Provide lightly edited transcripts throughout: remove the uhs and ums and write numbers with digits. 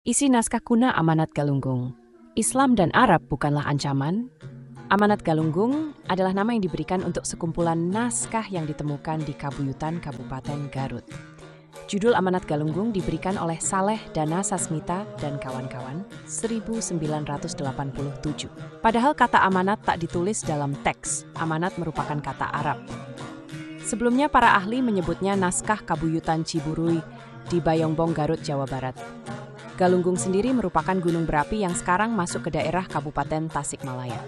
Isi naskah kuna Amanat Galunggung. Islam dan Arab bukanlah ancaman. Amanat Galunggung adalah nama yang diberikan untuk sekumpulan naskah yang ditemukan di Kabuyutan Kabupaten Garut. Judul Amanat Galunggung diberikan oleh Saleh Dana Sasmita dan kawan-kawan 1987. Padahal kata amanat tak ditulis dalam teks, amanat merupakan kata Arab. Sebelumnya para ahli menyebutnya naskah Kabuyutan Ciburui di Bayongbong, Garut, Jawa Barat. Galunggung sendiri merupakan gunung berapi yang sekarang masuk ke daerah Kabupaten Tasikmalaya.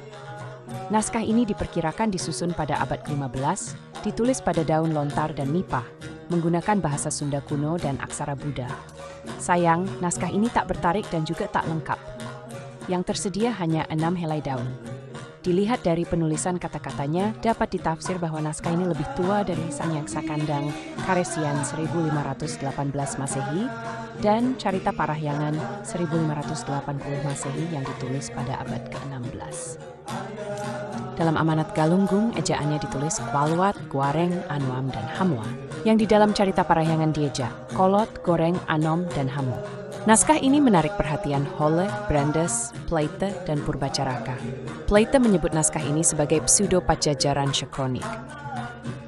Naskah ini diperkirakan disusun pada abad ke-15, ditulis pada daun lontar dan nipah, menggunakan bahasa Sunda kuno dan aksara Buddha. Sayang, naskah ini tak bertarik dan juga tak lengkap. Yang tersedia hanya 6 helai daun. Dilihat dari penulisan kata-katanya, dapat ditafsir bahwa naskah ini lebih tua dari Sang Yangsa Kandang Karesian 1518 Masehi dan Carita Parahyangan 1580 Masehi yang ditulis pada abad ke-16. Dalam Amanat Galunggung, ejaannya ditulis Kwalwat, Guareng, Anoam, dan Hamwa, yang di dalam Carita Parahyangan dieja Kolot, Goreng, Anom, dan Hamo. Naskah ini menarik perhatian Hole, Brandes, Pleite, dan Purbacaraka. Pleite menyebut naskah ini sebagai pseudo-Pajajaran syakronik.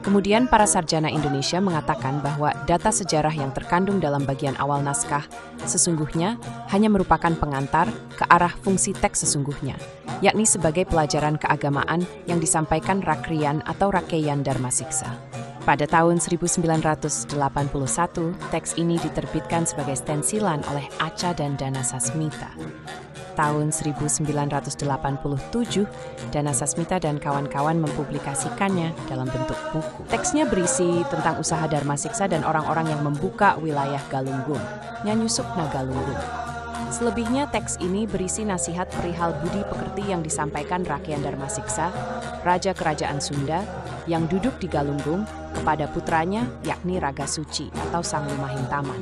Kemudian para sarjana Indonesia mengatakan bahwa data sejarah yang terkandung dalam bagian awal naskah sesungguhnya hanya merupakan pengantar ke arah fungsi teks sesungguhnya, yakni sebagai pelajaran keagamaan yang disampaikan Rakrian atau Rakeyan Darmasiksa. Pada tahun 1981, teks ini diterbitkan sebagai stensilan oleh Acha dan Dana Sasmita. Tahun 1987, Dana Sasmita dan kawan-kawan mempublikasikannya dalam bentuk buku. Teksnya berisi tentang usaha Darmasiksa dan orang-orang yang membuka wilayah Galunggung, Nyanyusukna Galunggung. Selebihnya teks ini berisi nasihat perihal budi pekerti yang disampaikan Rakeyan Darmasiksa, Raja Kerajaan Sunda, yang duduk di Galunggung, kepada putranya yakni Raga Suci atau Sang Lumahintaman.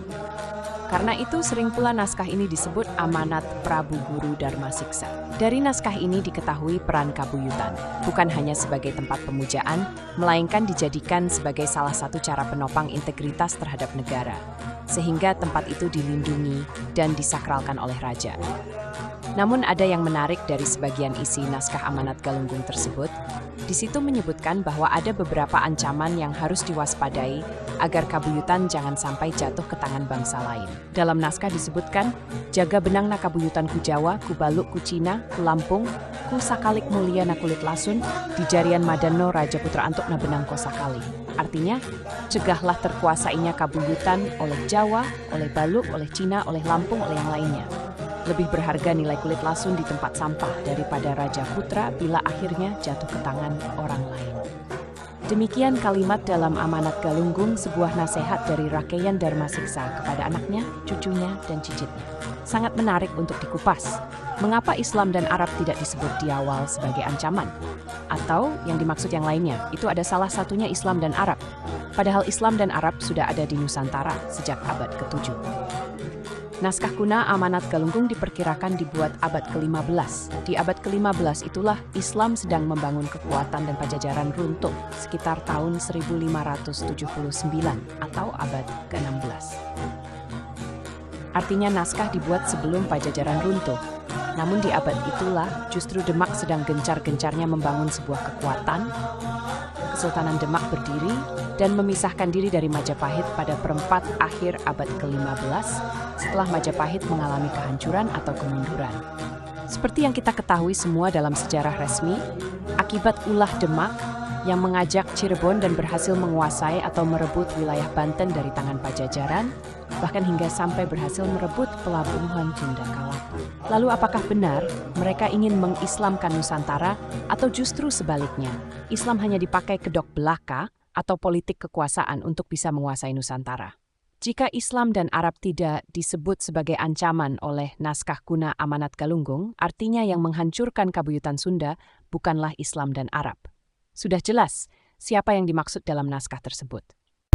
Karena itu sering pula naskah ini disebut Amanat Prabu Guru Darmasiksa. Dari naskah ini diketahui peran Kabuyutan, bukan hanya sebagai tempat pemujaan, melainkan dijadikan sebagai salah satu cara penopang integritas terhadap negara, sehingga tempat itu dilindungi dan disakralkan oleh raja. Namun ada yang menarik dari sebagian isi naskah Amanat Galunggung tersebut. Di situ menyebutkan bahwa ada beberapa ancaman yang harus diwaspadai agar Kabuyutan jangan sampai jatuh ke tangan bangsa lain. Dalam naskah disebutkan, jaga benang na Kabuyutan ku Jawa, ku Baluk, ku Cina, ku Lampung, ku Sakalik mulia na kulit lasun, di jarian Madano Raja Putra Antuk na benang ko Sakali. Artinya, cegahlah terkuasainya Kabuyutan oleh Jawa, oleh Baluk, oleh Cina, oleh Lampung, oleh yang lainnya. Lebih berharga nilai kulit lasun di tempat sampah daripada Raja Putra bila akhirnya jatuh ke tangan orang lain. Demikian kalimat dalam Amanat Galunggung, sebuah nasihat dari Rakeyan Darmasiksa kepada anaknya, cucunya, dan cicitnya. Sangat menarik untuk dikupas. Mengapa Islam dan Arab tidak disebut di awal sebagai ancaman? Atau yang dimaksud yang lainnya, itu ada salah satunya Islam dan Arab. Padahal Islam dan Arab sudah ada di Nusantara sejak abad ke-7. Naskah kuna Amanat Galunggung diperkirakan dibuat abad ke-15. Di abad ke-15 itulah Islam sedang membangun kekuatan dan Pajajaran runtuh sekitar tahun 1579 atau abad ke-16. Artinya naskah dibuat sebelum Pajajaran runtuh. Namun di abad itulah justru Demak sedang gencar-gencarnya membangun sebuah kekuatan. Kesultanan Demak berdiri dan memisahkan diri dari Majapahit pada perempat akhir abad ke-15 setelah Majapahit mengalami kehancuran atau kemunduran. Seperti yang kita ketahui semua dalam sejarah resmi, akibat ulah Demak yang mengajak Cirebon dan berhasil menguasai atau merebut wilayah Banten dari tangan Pajajaran, bahkan hingga sampai berhasil merebut pelabuhan Sunda Kelapa. Lalu apakah benar mereka ingin mengislamkan Nusantara atau justru sebaliknya, Islam hanya dipakai kedok belaka atau politik kekuasaan untuk bisa menguasai Nusantara? Jika Islam dan Arab tidak disebut sebagai ancaman oleh naskah kuna Amanat Galunggung, artinya yang menghancurkan Kabuyutan Sunda bukanlah Islam dan Arab. Sudah jelas siapa yang dimaksud dalam naskah tersebut.